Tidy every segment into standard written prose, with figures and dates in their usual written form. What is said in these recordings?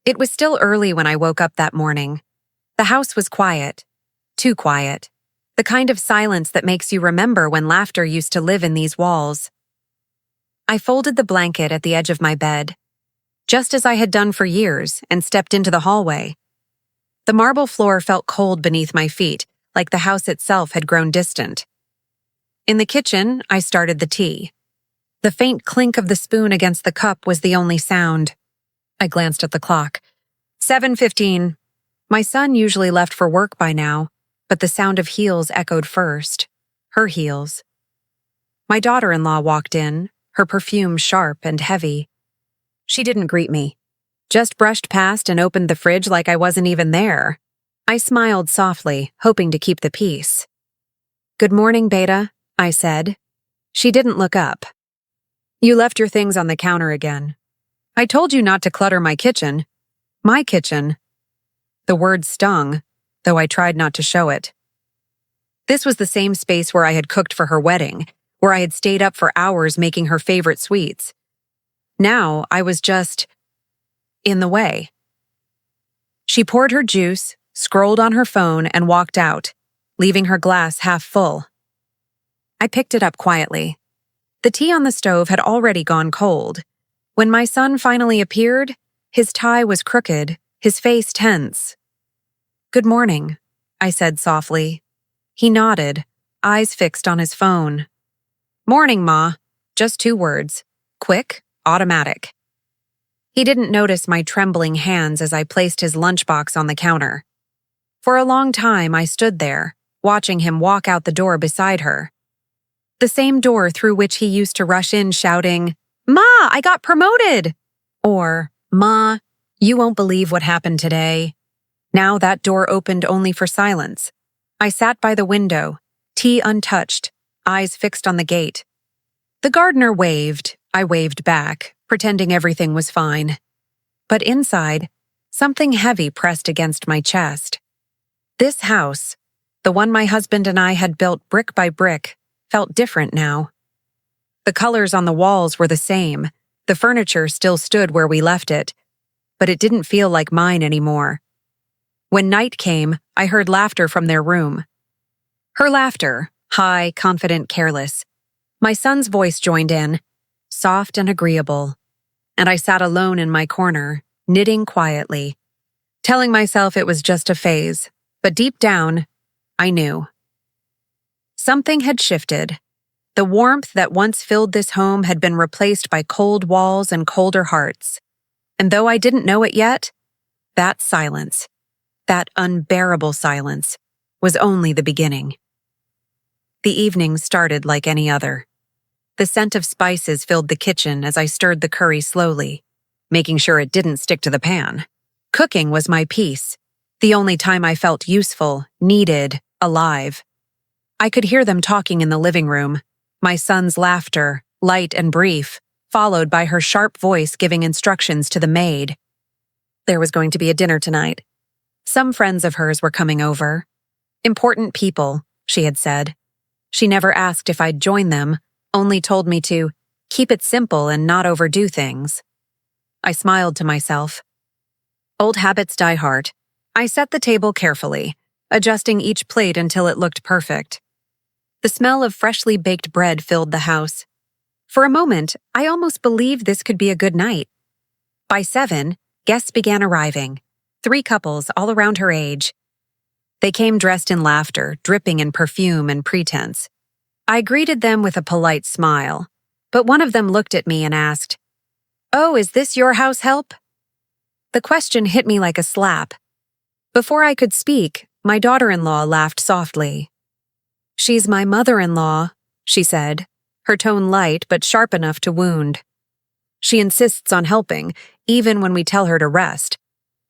It was still early when I woke up that morning. The house was quiet. Too quiet. The kind of silence that makes you remember when laughter used to live in these walls. I folded the blanket at the edge of my bed, just as I had done for years, and stepped into the hallway. The marble floor felt cold beneath my feet, like the house itself had grown distant. In the kitchen, I started the tea. The faint clink of the spoon against the cup was the only sound. I glanced at the clock. 7:15. My son usually left for work by now, but the sound of heels echoed first. Her heels. My daughter-in-law walked in, her perfume sharp and heavy. She didn't greet me, just brushed past and opened the fridge like I wasn't even there. I smiled softly, hoping to keep the peace. "Good morning, Beta," I said. She didn't look up. "You left your things on the counter again. I told you not to clutter my kitchen." My kitchen. The word stung, though I tried not to show it. This was the same space where I had cooked for her wedding, where I had stayed up for hours making her favorite sweets. Now I was just in the way. She poured her juice, scrolled on her phone, and walked out, leaving her glass half full. I picked it up quietly. The tea on the stove had already gone cold. When my son finally appeared, his tie was crooked, his face tense. "Good morning," I said softly. He nodded, eyes fixed on his phone. "Morning, Ma." Just 2 words. Quick, automatic. He didn't notice my trembling hands as I placed his lunchbox on the counter. For a long time, I stood there, watching him walk out the door beside her. The same door through which he used to rush in shouting, "Ma, I got promoted!" Or, "Ma, you won't believe what happened today." Now that door opened only for silence. I sat by the window, tea untouched, eyes fixed on the gate. The gardener waved, I waved back, pretending everything was fine. But inside, something heavy pressed against my chest. This house, the one my husband and I had built brick by brick, felt different now. The colors on the walls were the same, the furniture still stood where we left it, but it didn't feel like mine anymore. When night came, I heard laughter from their room. Her laughter, high, confident, careless. My son's voice joined in, soft and agreeable, and I sat alone in my corner, knitting quietly, telling myself it was just a phase, but deep down, I knew. Something had shifted. The warmth that once filled this home had been replaced by cold walls and colder hearts. And though I didn't know it yet, that silence, that unbearable silence, was only the beginning. The evening started like any other. The scent of spices filled the kitchen as I stirred the curry slowly, making sure it didn't stick to the pan. Cooking was my peace, the only time I felt useful, needed, alive. I could hear them talking in the living room, my son's laughter, light and brief, followed by her sharp voice giving instructions to the maid. There was going to be a dinner tonight. Some friends of hers were coming over. Important people, she had said. She never asked if I'd join them, only told me to keep it simple and not overdo things. I smiled to myself. Old habits die hard. I set the table carefully, adjusting each plate until it looked perfect. The smell of freshly baked bread filled the house. For a moment, I almost believed this could be a good night. By 7, guests began arriving, 3 couples all around her age. They came dressed in laughter, dripping in perfume and pretense. I greeted them with a polite smile, but one of them looked at me and asked, "Oh, is this your house help?" The question hit me like a slap. Before I could speak, my daughter-in-law laughed softly. "She's my mother-in-law," she said, her tone light but sharp enough to wound. "She insists on helping, even when we tell her to rest.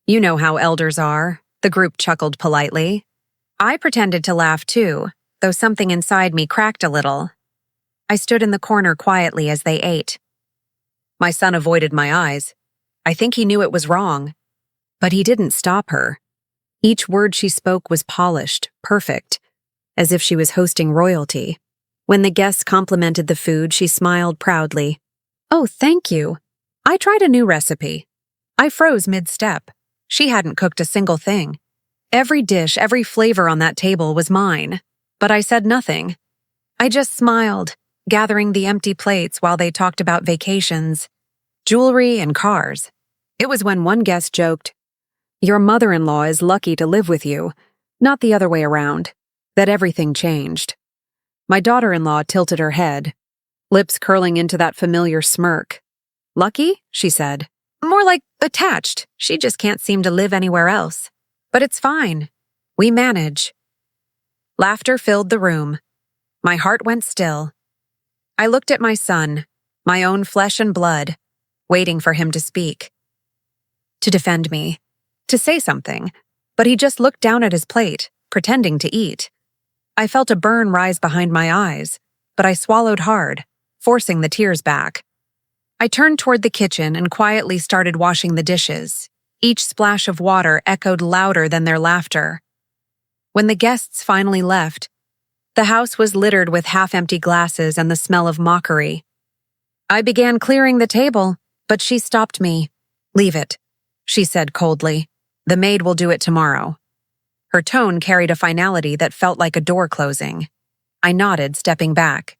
You know how elders are," the group chuckled politely. I pretended to laugh too, though something inside me cracked a little. I stood in the corner quietly as they ate. My son avoided my eyes. I think he knew it was wrong. But he didn't stop her. Each word she spoke was polished, perfect, as if she was hosting royalty. When the guests complimented the food, she smiled proudly. "Oh, thank you. I tried a new recipe. I froze mid-step. She hadn't cooked a single thing. Every dish, every flavor on that table was mine. But I said nothing. I just smiled, gathering the empty plates while they talked about vacations, jewelry, and cars. It was when one guest joked, "Your mother-in-law is lucky to live with you," not the other way around, that everything changed. My daughter-in-law tilted her head, lips curling into that familiar smirk. "Lucky?" she said. "More like attached. She just can't seem to live anywhere else. But it's fine. We manage." Laughter filled the room. My heart went still. I looked at my son, my own flesh and blood, waiting for him to speak. To defend me. To say something. But he just looked down at his plate, pretending to eat. I felt a burn rise behind my eyes, but I swallowed hard, forcing the tears back. I turned toward the kitchen and quietly started washing the dishes. Each splash of water echoed louder than their laughter. When the guests finally left, the house was littered with half-empty glasses and the smell of mockery. I began clearing the table, but she stopped me. "Leave it," she said coldly. "The maid will do it tomorrow." Her tone carried a finality that felt like a door closing. I nodded, stepping back.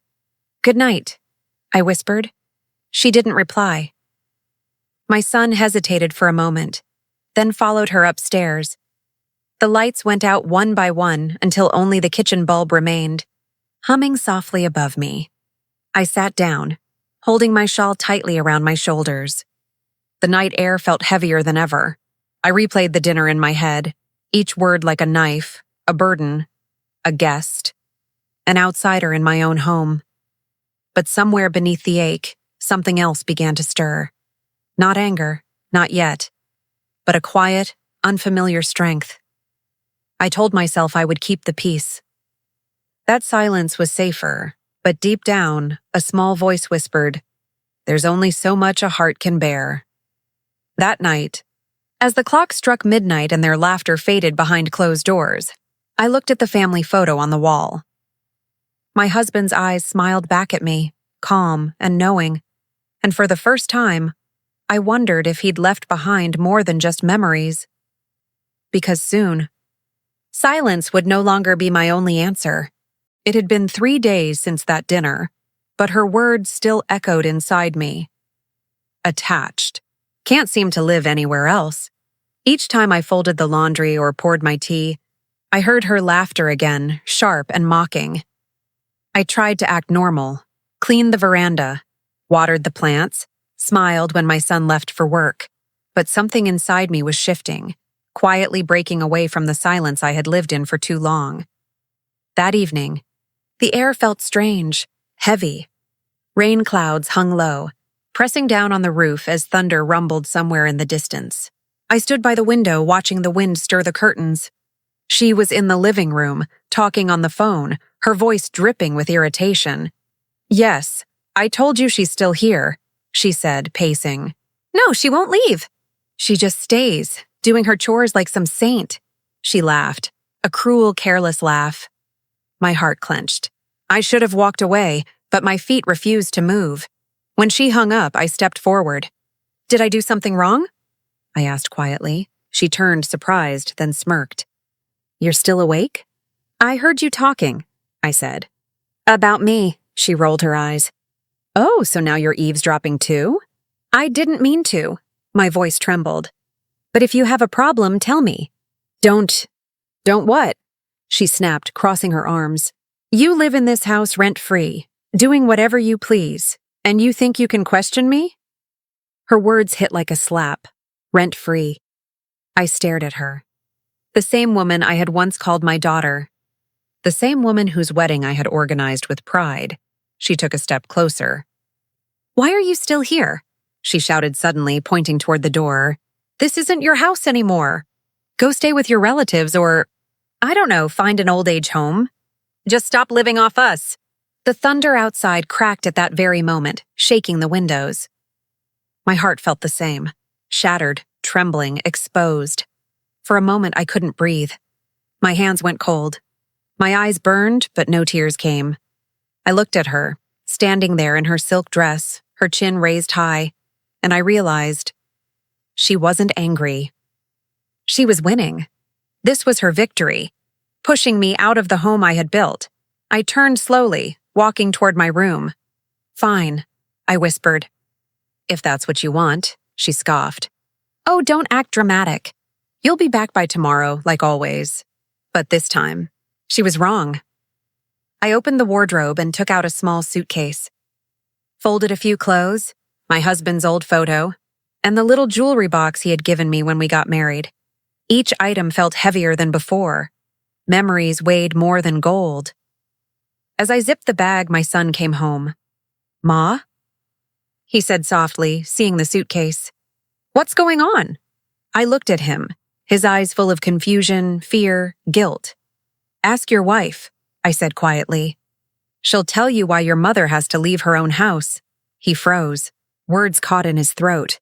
"Good night," I whispered. She didn't reply. My son hesitated for a moment, then followed her upstairs. The lights went out one by one until only the kitchen bulb remained, humming softly above me. I sat down, holding my shawl tightly around my shoulders. The night air felt heavier than ever. I replayed the dinner in my head, each word like a knife, a burden, a guest, an outsider in my own home. But somewhere beneath the ache, something else began to stir. Not anger, not yet, but a quiet, unfamiliar strength. I told myself I would keep the peace. That silence was safer, but deep down, a small voice whispered, "There's only so much a heart can bear." That night, as the clock struck midnight and their laughter faded behind closed doors, I looked at the family photo on the wall. My husband's eyes smiled back at me, calm and knowing, and for the first time, I wondered if he'd left behind more than just memories. Because soon, silence would no longer be my only answer. It had been 3 days since that dinner, but her words still echoed inside me. Attached. Can't seem to live anywhere else. Each time I folded the laundry or poured my tea, I heard her laughter again, sharp and mocking. I tried to act normal, cleaned the veranda, watered the plants, smiled when my son left for work, but something inside me was shifting, quietly breaking away from the silence I had lived in for too long. That evening, the air felt strange, heavy. Rain clouds hung low, pressing down on the roof as thunder rumbled somewhere in the distance. I stood by the window watching the wind stir the curtains. She was in the living room, talking on the phone, her voice dripping with irritation. "Yes, I told you she's still here," she said, pacing. "No, she won't leave. She just stays, doing her chores like some saint." She laughed, a cruel, careless laugh. My heart clenched. I should have walked away, but my feet refused to move. When she hung up, I stepped forward. "Did I do something wrong?" I asked quietly. She turned, surprised, then smirked. "You're still awake?" "I heard you talking," I said. "About me," she rolled her eyes. "Oh, so now you're eavesdropping too?" "I didn't mean to." My voice trembled. "But if you have a problem, tell me." Don't what?" She snapped, crossing her arms. "You live in this house rent-free, doing whatever you please, and you think you can question me?" Her words hit like a slap. Rent-free. I stared at her. The same woman I had once called my daughter. The same woman whose wedding I had organized with pride. She took a step closer. "Why are you still here?" she shouted suddenly, pointing toward the door. "This isn't your house anymore. Go stay with your relatives or, I don't know, find an old age home. Just stop living off us." The thunder outside cracked at that very moment, shaking the windows. My heart felt the same. Shattered, trembling, exposed. For a moment, I couldn't breathe. My hands went cold. My eyes burned, but no tears came. I looked at her, standing there in her silk dress, her chin raised high, and I realized She wasn't angry. She was winning. This was her victory, pushing me out of the home I had built. I turned slowly, walking toward my room. "Fine," I whispered. "If that's what you want," she scoffed. "Oh, don't act dramatic. You'll be back by tomorrow, like always." But this time, she was wrong. I opened the wardrobe and took out a small suitcase. Folded a few clothes, my husband's old photo, and the little jewelry box he had given me when we got married. Each item felt heavier than before. Memories weighed more than gold. As I zipped the bag, my son came home. "Ma?" he said softly, seeing the suitcase. "What's going on?" I looked at him, his eyes full of confusion, fear, guilt. "Ask your wife," I said quietly. "She'll tell you why your mother has to leave her own house." He froze, words caught in his throat.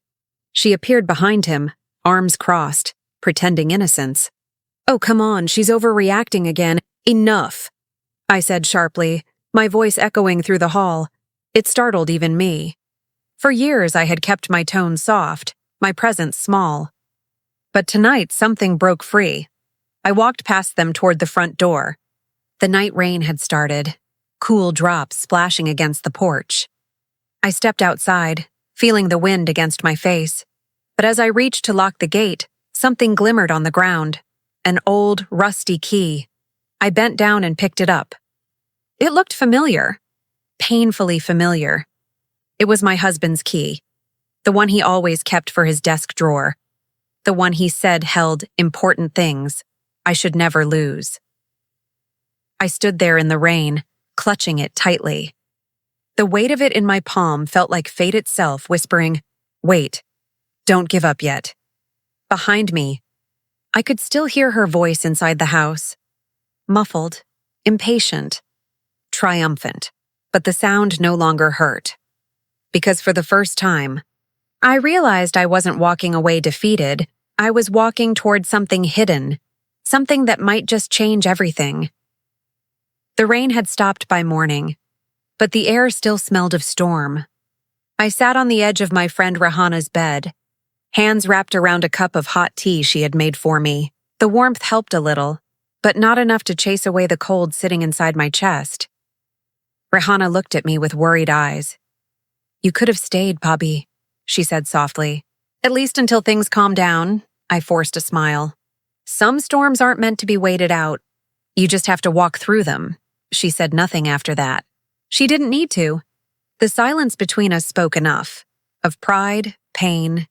She appeared behind him, arms crossed, pretending innocence. "Oh, come on, she's overreacting again. Enough," I said sharply, my voice echoing through the hall. It startled even me. For years I had kept my tone soft, my presence small. But tonight something broke free. I walked past them toward the front door. The night rain had started, cool drops splashing against the porch. I stepped outside, feeling the wind against my face. But as I reached to lock the gate, something glimmered on the ground. An old, rusty key. I bent down and picked it up. It looked familiar. Painfully familiar. It was my husband's key. The one he always kept for his desk drawer. The one he said held important things I should never lose. I stood there in the rain, clutching it tightly. The weight of it in my palm felt like fate itself whispering, "Wait, don't give up yet." Behind me, I could still hear her voice inside the house. Muffled, impatient, triumphant, but the sound no longer hurt. Because for the first time, I realized I wasn't walking away defeated. I was walking toward something hidden, something that might just change everything. The rain had stopped by morning, but the air still smelled of storm. I sat on the edge of my friend Rahana's bed, hands wrapped around a cup of hot tea she had made for me. The warmth helped a little, but not enough to chase away the cold sitting inside my chest. Rahana looked at me with worried eyes. "You could have stayed, Bobby," she said softly. "At least until things calm down," I forced a smile. "Some storms aren't meant to be waited out. You just have to walk through them." She said nothing after that. She didn't need to. The silence between us spoke enough. Of pride, pain,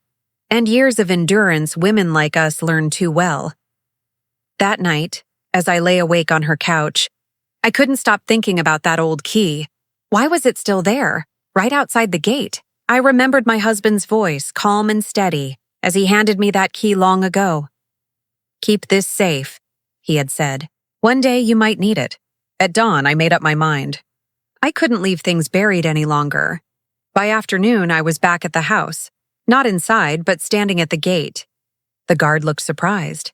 and years of endurance women like us learn too well. That night, as I lay awake on her couch, I couldn't stop thinking about that old key. Why was it still there, right outside the gate? I remembered my husband's voice, calm and steady, as he handed me that key long ago. "Keep this safe," he had said. "One day you might need it." At dawn, I made up my mind. I couldn't leave things buried any longer. By afternoon, I was back at the house, not inside, but standing at the gate. The guard looked surprised.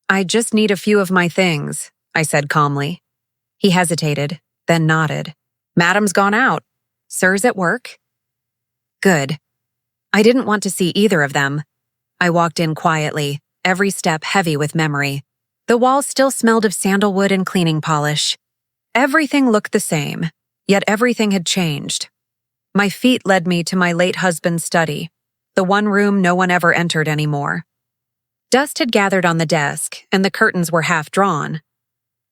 "I just need a few of my things," I said calmly. He hesitated, then nodded. "Madam's gone out. Sir's at work?" Good. I didn't want to see either of them. I walked in quietly, every step heavy with memory. The walls still smelled of sandalwood and cleaning polish. Everything looked the same, yet everything had changed. My feet led me to my late husband's study, the one room no one ever entered anymore. Dust had gathered on the desk, and the curtains were half drawn.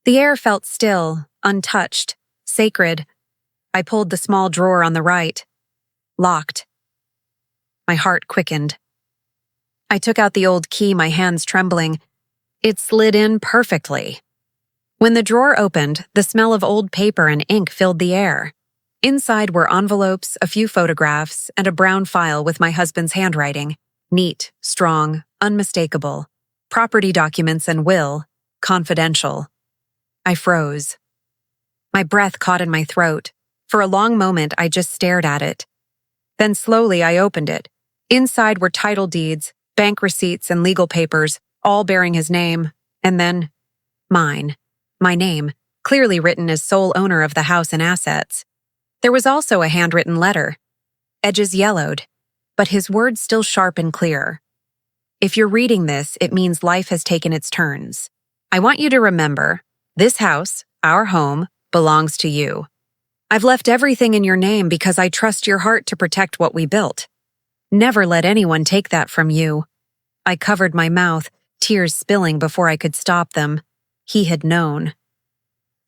The air felt still, untouched, sacred. I pulled the small drawer on the right. Locked. My heart quickened. I took out the old key, my hands trembling. It slid in perfectly. When the drawer opened, the smell of old paper and ink filled the air. Inside were envelopes, a few photographs, and a brown file with my husband's handwriting. Neat, strong, unmistakable. Property documents and will, confidential. I froze. My breath caught in my throat. For a long moment, I just stared at it. Then slowly I opened it. Inside were title deeds, bank receipts, and legal papers, all bearing his name. And then, mine. My name, clearly written as sole owner of the house and assets. There was also a handwritten letter. Edges yellowed, but his words still sharp and clear. If you're reading this, it means life has taken its turns. I want you to remember, this house, our home, belongs to you. I've left everything in your name because I trust your heart to protect what we built. Never let anyone take that from you. I covered my mouth, tears spilling before I could stop them. He had known.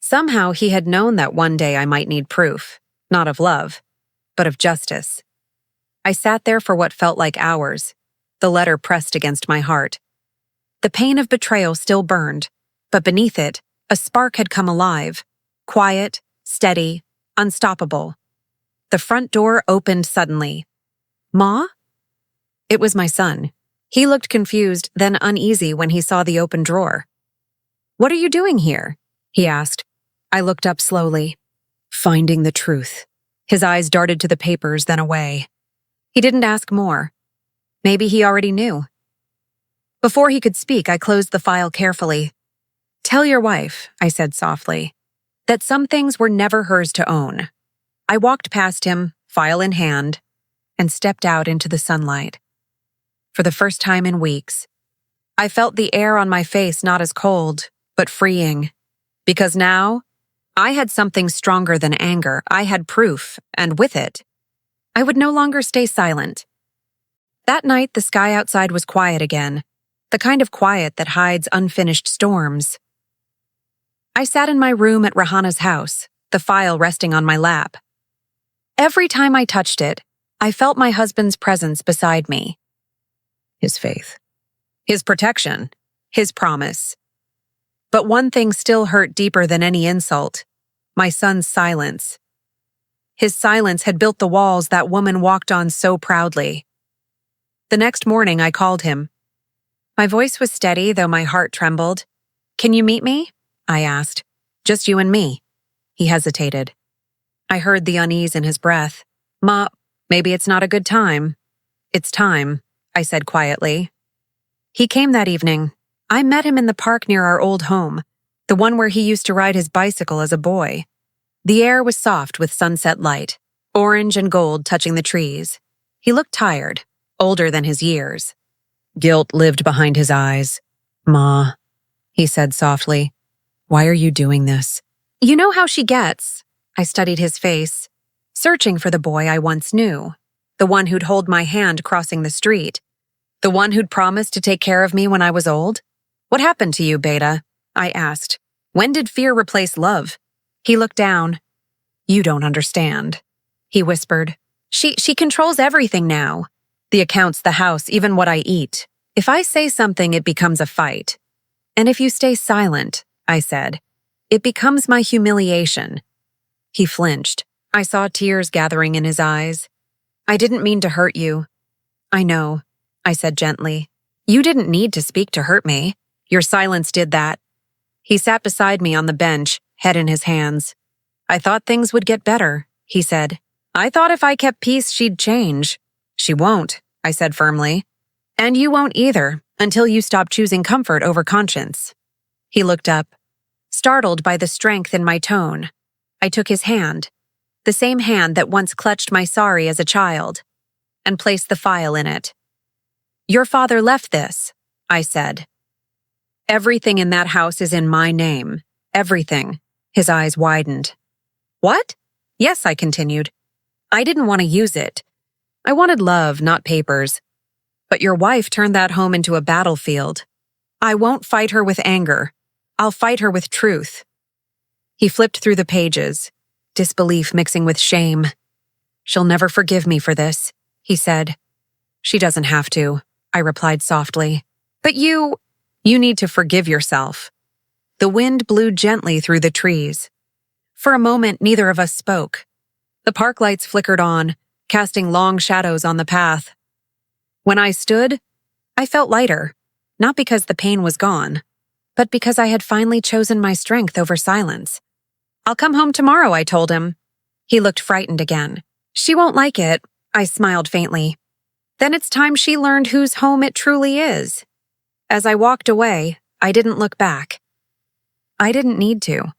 Somehow he had known that one day I might need proof, not of love, but of justice. I sat there for what felt like hours, the letter pressed against my heart. The pain of betrayal still burned, but beneath it, a spark had come alive, quiet, steady, unstoppable. The front door opened suddenly. "Ma?" It was my son. He looked confused, then uneasy when he saw the open drawer. "What are you doing here?" he asked. I looked up slowly. "Finding the truth." His eyes darted to the papers, then away. He didn't ask more. Maybe he already knew. Before he could speak, I closed the file carefully. "Tell your wife," I said softly, "that some things were never hers to own." I walked past him, file in hand, and stepped out into the sunlight. For the first time in weeks, I felt the air on my face not as cold, but freeing. Because now, I had something stronger than anger. I had proof, and with it, I would no longer stay silent. That night, the sky outside was quiet again, the kind of quiet that hides unfinished storms. I sat in my room at Rahana's house, the file resting on my lap. Every time I touched it, I felt my husband's presence beside me. His faith, his protection, his promise. But one thing still hurt deeper than any insult: my son's silence. His silence had built the walls that woman walked on so proudly. The next morning, I called him. My voice was steady, though my heart trembled. "Can you meet me?" I asked. "Just you and me." He hesitated. I heard the unease in his breath. "Ma, maybe it's not a good time." "It's time," I said quietly. He came that evening. I met him in the park near our old home, the one where he used to ride his bicycle as a boy. The air was soft with sunset light, orange and gold touching the trees. He looked tired, older than his years. Guilt lived behind his eyes. "Ma," he said softly, "why are you doing this?" "You know how she gets." I studied his face, searching for the boy I once knew, the one who'd hold my hand crossing the street, the one who'd promised to take care of me when I was old. "What happened to you, Beta?" I asked. "When did fear replace love?" He looked down. "You don't understand," he whispered. She controls everything now. The accounts, the house, even what I eat. If I say something, it becomes a fight. And if you stay silent," I said, "it becomes my humiliation." He flinched. I saw tears gathering in his eyes. "I didn't mean to hurt you." "I know," I said gently. "You didn't need to speak to hurt me. Your silence did that." He sat beside me on the bench, head in his hands. "I thought things would get better," he said. "I thought if I kept peace, she'd change." "She won't," I said firmly. "And you won't either, until you stop choosing comfort over conscience." He looked up, startled by the strength in my tone. I took his hand, the same hand that once clutched my sorry as a child, and placed the file in it. "Your father left this," I said. "Everything in that house is in my name. Everything." His eyes widened. "What?" "Yes," I continued. "I didn't want to use it. I wanted love, not papers. But your wife turned that home into a battlefield. I won't fight her with anger. I'll fight her with truth." He flipped through the pages, disbelief mixing with shame. "She'll never forgive me for this," he said. "She doesn't have to," I replied softly. "But you need to forgive yourself." The wind blew gently through the trees. For a moment, neither of us spoke. The park lights flickered on, casting long shadows on the path. When I stood, I felt lighter, not because the pain was gone, but because I had finally chosen my strength over silence. "I'll come home tomorrow," I told him. He looked frightened again. "She won't like it," I smiled faintly. "Then it's time she learned whose home it truly is." As I walked away, I didn't look back. I didn't need to.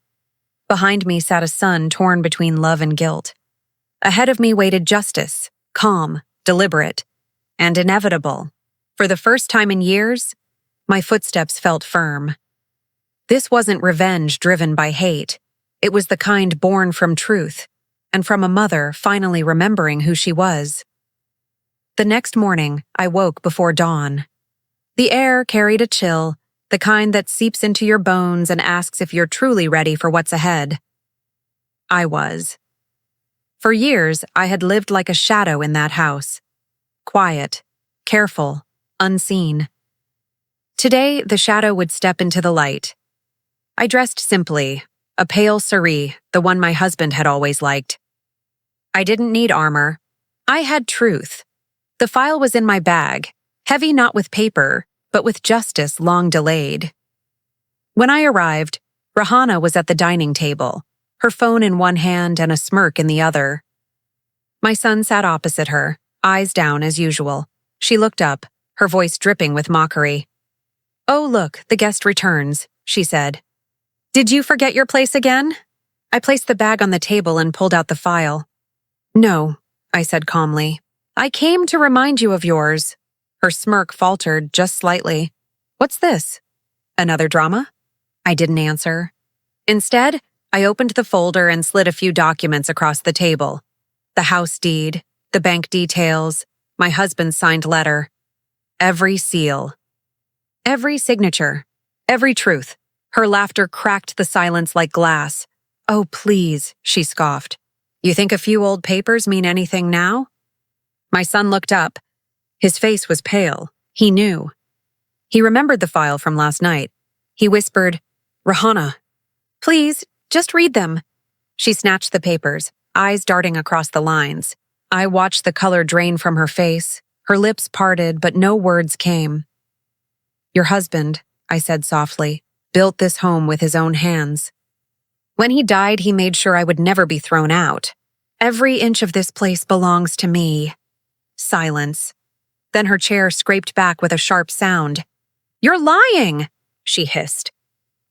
Behind me sat a son torn between love and guilt. Ahead of me waited justice, calm, deliberate. and inevitable. For the first time in years, my footsteps felt firm. This wasn't revenge driven by hate. It was the kind born from truth, and from a mother finally remembering who she was. The next morning, I woke before dawn. The air carried a chill, the kind that seeps into your bones and asks if you're truly ready for what's ahead. I was. For years, I had lived like a shadow in that house. Quiet, careful, unseen. Today, the shadow would step into the light. I dressed simply, a pale cerise, the one my husband had always liked. I didn't need armor. I had truth. The file was in my bag, heavy not with paper, but with justice long delayed. When I arrived, Rahana was at the dining table, her phone in one hand and a smirk in the other. My son sat opposite her, eyes down as usual. She looked up, her voice dripping with mockery. "Oh, look, the guest returns," she said. "Did you forget your place again?" I placed the bag on the table and pulled out the file. "No," I said calmly. "I came to remind you of yours." Her smirk faltered just slightly. "What's this? Another drama?" I didn't answer. Instead, I opened the folder and slid a few documents across the table. The house deed, the bank details, my husband's signed letter. Every seal. Every signature. Every truth. Her laughter cracked the silence like glass. "Oh, please," she scoffed. "You think a few old papers mean anything now?" My son looked up. His face was pale. He knew. He remembered the file from last night. He whispered, "Rahana, please, just read them." She snatched the papers, eyes darting across the lines. I watched the color drain from her face. Her lips parted, but no words came. "Your husband," I said softly, "built this home with his own hands. When he died, he made sure I would never be thrown out. Every inch of this place belongs to me." Silence. Then her chair scraped back with a sharp sound. "You're lying!" she hissed.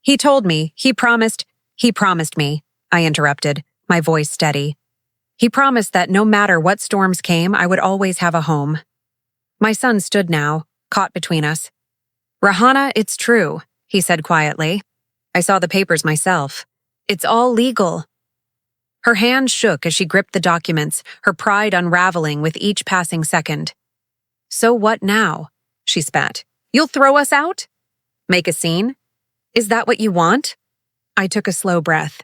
He told me, he promised me," I interrupted, my voice steady. "He promised that no matter what storms came, I would always have a home." My son stood now, caught between us. "Rahana, it's true," he said quietly. "I saw the papers myself. It's all legal." Her hand shook as she gripped the documents, her pride unraveling with each passing second. "So what now?" she spat. "You'll throw us out? Make a scene? Is that what you want?" I took a slow breath.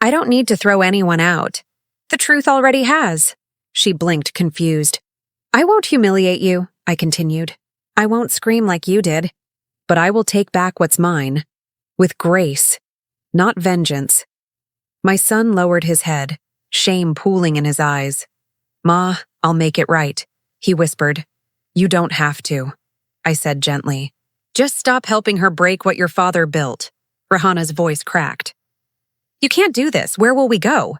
"I don't need to throw anyone out. The truth already has." She blinked, confused. "I won't humiliate you," I continued. "I won't scream like you did. But I will take back what's mine. With grace. Not vengeance." My son lowered his head, shame pooling in his eyes. "Ma, I'll make it right," he whispered. "You don't have to," I said gently. "Just stop helping her break what your father built." Rahana's voice cracked. "You can't do this. Where will we go?"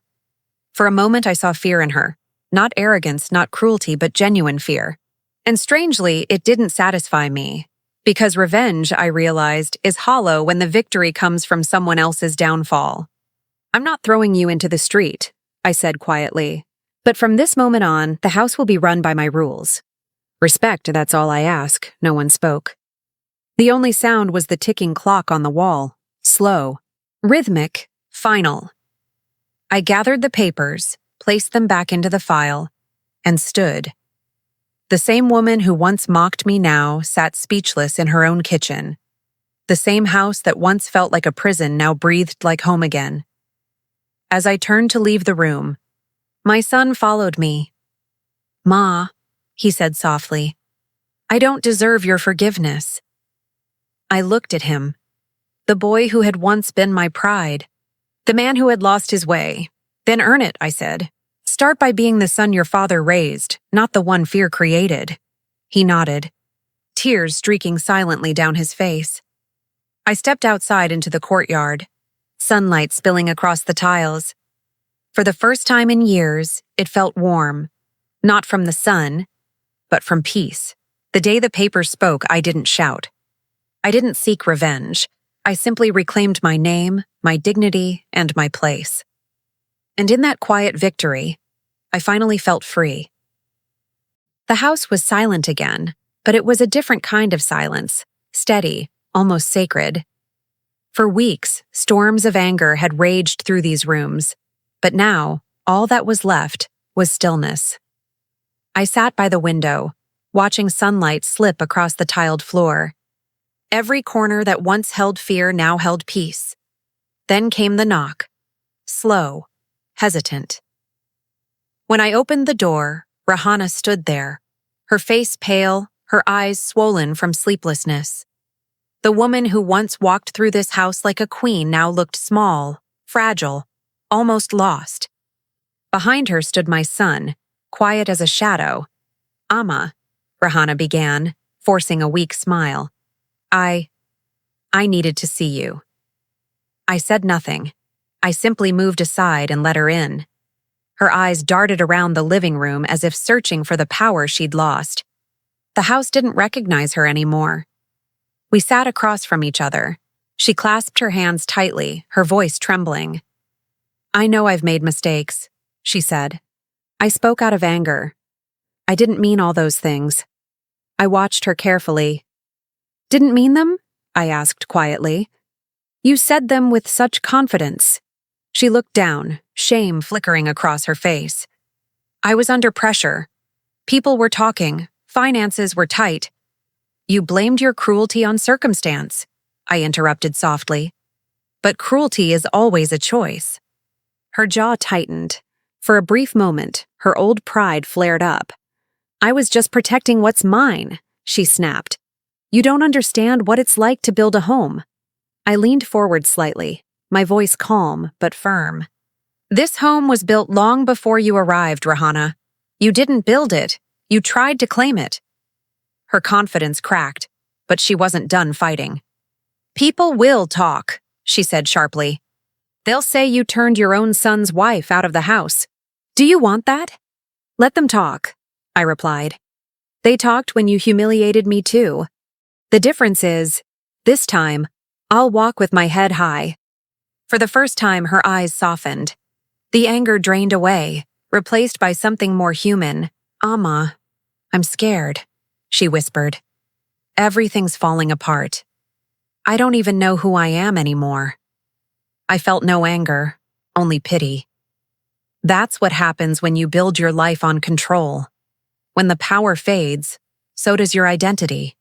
For a moment I saw fear in her. Not arrogance, not cruelty, but genuine fear. And strangely, it didn't satisfy me. Because revenge, I realized, is hollow when the victory comes from someone else's downfall. "I'm not throwing you into the street," I said quietly. "But from this moment on, the house will be run by my rules. Respect, that's all I ask." No one spoke. The only sound was the ticking clock on the wall. Slow, rhythmic, final. I gathered the papers, placed them back into the file, and stood. The same woman who once mocked me now sat speechless in her own kitchen. The same house that once felt like a prison now breathed like home again. As I turned to leave the room, my son followed me. "Ma," he said softly, "I don't deserve your forgiveness." I looked at him, the boy who had once been my pride, the man who had lost his way. "Then earn it," I said. "Start by being the son your father raised, not the one fear created." He nodded, tears streaking silently down his face. I stepped outside into the courtyard, sunlight spilling across the tiles. For the first time in years, it felt warm, not from the sun, but from peace. The day the paper spoke, I didn't shout. I didn't seek revenge. I simply reclaimed my name, my dignity, and my place. And in that quiet victory, I finally felt free. The house was silent again, but it was a different kind of silence, steady, almost sacred. For weeks, storms of anger had raged through these rooms, but now, all that was left was stillness. I sat by the window, watching sunlight slip across the tiled floor. Every corner that once held fear now held peace. Then came the knock. Slow, hesitant. When I opened the door, Rahana stood there, her face pale, her eyes swollen from sleeplessness. The woman who once walked through this house like a queen now looked small, fragile, almost lost. Behind her stood my son, quiet as a shadow. "Amma," Rahana began, forcing a weak smile. I needed to see you." I said nothing. I simply moved aside and let her in. Her eyes darted around the living room as if searching for the power she'd lost. The house didn't recognize her anymore. We sat across from each other. She clasped her hands tightly, her voice trembling. "I know I've made mistakes," she said. "I spoke out of anger. I didn't mean all those things." I watched her carefully. "Didn't mean them?" I asked quietly. "You said them with such confidence." She looked down, shame flickering across her face. "I was under pressure. People were talking, finances were tight." "You blamed your cruelty on circumstance," I interrupted softly. "But cruelty is always a choice." Her jaw tightened. For a brief moment, her old pride flared up. "I was just protecting what's mine," she snapped. "You don't understand what it's like to build a home." I leaned forward slightly, my voice calm but firm. "This home was built long before you arrived, Rahana. You didn't build it. You tried to claim it." Her confidence cracked, but she wasn't done fighting. "People will talk," she said sharply. "They'll say you turned your own son's wife out of the house. Do you want that?" "Let them talk," I replied. "They talked when you humiliated me too. The difference is, this time, I'll walk with my head high." For the first time, her eyes softened. The anger drained away, replaced by something more human. "Amma, I'm scared," she whispered. "Everything's falling apart. I don't even know who I am anymore." I felt no anger, only pity. That's what happens when you build your life on control. When the power fades, so does your identity.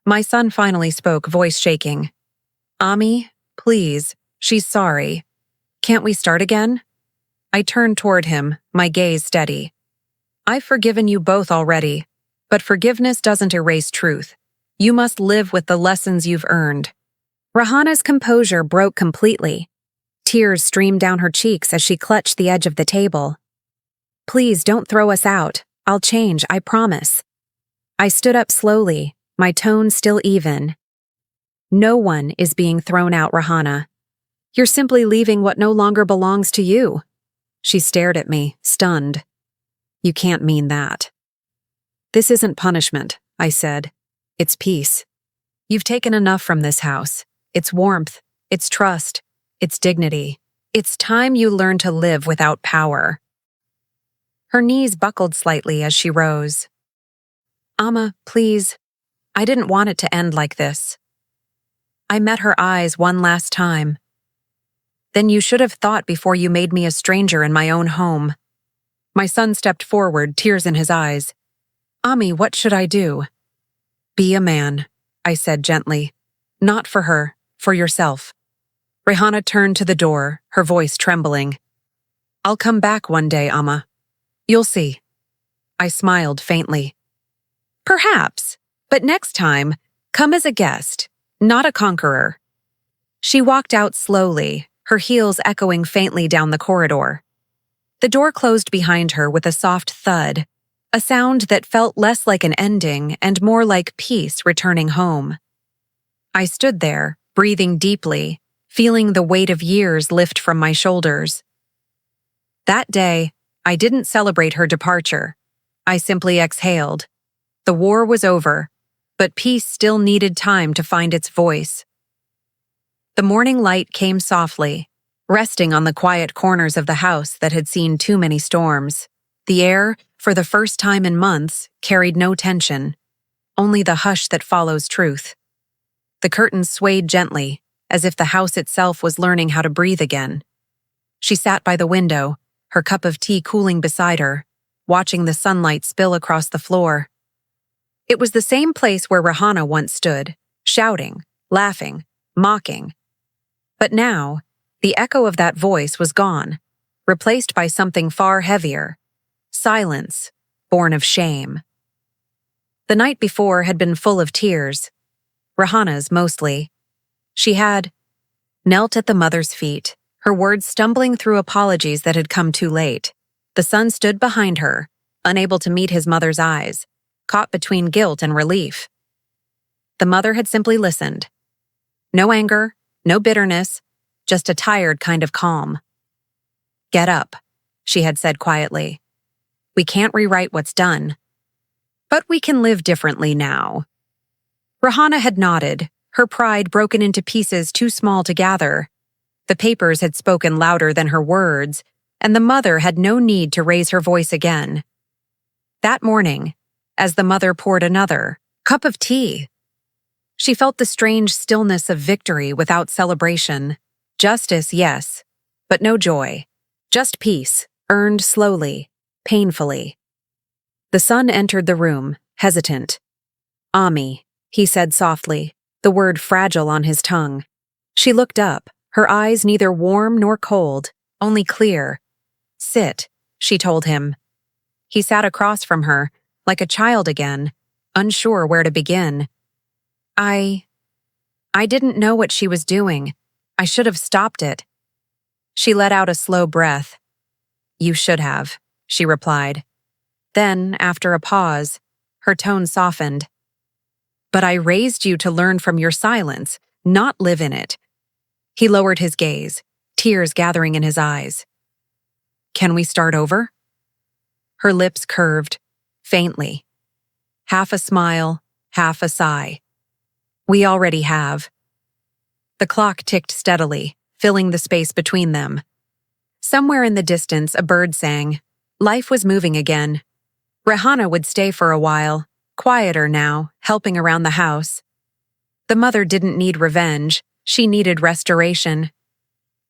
My son finally spoke, voice shaking. "Ami, please, she's sorry. Can't we start again?" I turned toward him, my gaze steady. "I've forgiven you both already, but forgiveness doesn't erase truth. You must live with the lessons you've earned." Rahana's composure broke completely. Tears streamed down her cheeks as she clutched the edge of the table. "Please don't throw us out. I'll change, I promise." I stood up slowly, my tone still even. "No one is being thrown out, Rahana. You're simply leaving what no longer belongs to you." She stared at me, stunned. "You can't mean that." "This isn't punishment," I said. "It's peace. You've taken enough from this house. Its warmth, its trust, its dignity. It's time you learn to live without power." Her knees buckled slightly as she rose. "Amma, please. I didn't want it to end like this." I met her eyes one last time. "Then you should have thought before you made me a stranger in my own home." My son stepped forward, tears in his eyes. "Ami, what should I do?" "Be a man," I said gently. "Not for her, for yourself." Rahana turned to the door, her voice trembling. "I'll come back one day, Amma. You'll see." I smiled faintly. "Perhaps, but next time, come as a guest, not a conqueror." She walked out slowly, her heels echoing faintly down the corridor. The door closed behind her with a soft thud, a sound that felt less like an ending and more like peace returning home. I stood there, breathing deeply, feeling the weight of years lift from my shoulders. That day, I didn't celebrate her departure. I simply exhaled. The war was over, but peace still needed time to find its voice. The morning light came softly, resting on the quiet corners of the house that had seen too many storms. The air, for the first time in months, carried no tension, only the hush that follows truth. The curtains swayed gently, as if the house itself was learning how to breathe again. She sat by the window, her cup of tea cooling beside her, watching the sunlight spill across the floor. It was the same place where Rahana once stood, shouting, laughing, mocking. But now, the echo of that voice was gone, replaced by something far heavier: silence, born of shame. The night before had been full of tears, Rahana's mostly. She had knelt at the mother's feet, her words stumbling through apologies that had come too late. The son stood behind her, unable to meet his mother's eyes, caught between guilt and relief. The mother had simply listened. No anger, no bitterness, just a tired kind of calm. "Get up," she had said quietly. "We can't rewrite what's done. But we can live differently now." Rahana had nodded, her pride broken into pieces too small to gather. The papers had spoken louder than her words, and the mother had no need to raise her voice again. That morning, as the mother poured another cup of tea, she felt the strange stillness of victory without celebration. Justice, yes, but no joy. Just peace, earned slowly, painfully. The son entered the room, hesitant. "Ami," he said softly, the word fragile on his tongue. She looked up, her eyes neither warm nor cold, only clear. "Sit," she told him. He sat across from her, like a child again, unsure where to begin. I didn't know what she was doing. I should have stopped it." She let out a slow breath. "You should have," she replied. Then, after a pause, her tone softened. "But I raised you to learn from your silence, not live in it." He lowered his gaze, tears gathering in his eyes. "Can we start over?" Her lips curved, faintly. Half a smile, half a sigh. "We already have." The clock ticked steadily, filling the space between them. Somewhere in the distance, a bird sang. Life was moving again. Rahana would stay for a while, quieter now, helping around the house. The mother didn't need revenge, she needed restoration.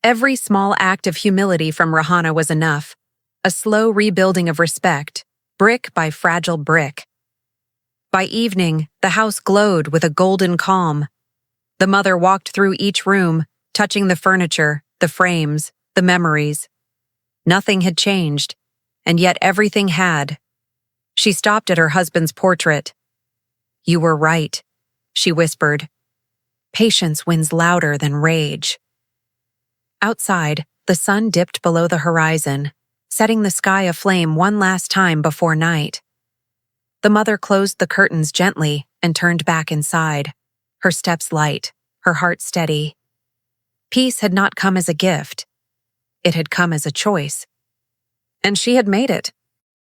Every small act of humility from Rahana was enough, a slow rebuilding of respect, brick by fragile brick. By evening, the house glowed with a golden calm. The mother walked through each room, touching the furniture, the frames, the memories. Nothing had changed, and yet everything had. She stopped at her husband's portrait. "You were right," she whispered. "Patience wins louder than rage." Outside, the sun dipped below the horizon, setting the sky aflame one last time before night. The mother closed the curtains gently and turned back inside, her steps light, her heart steady. Peace had not come as a gift. It had come as a choice. And she had made it.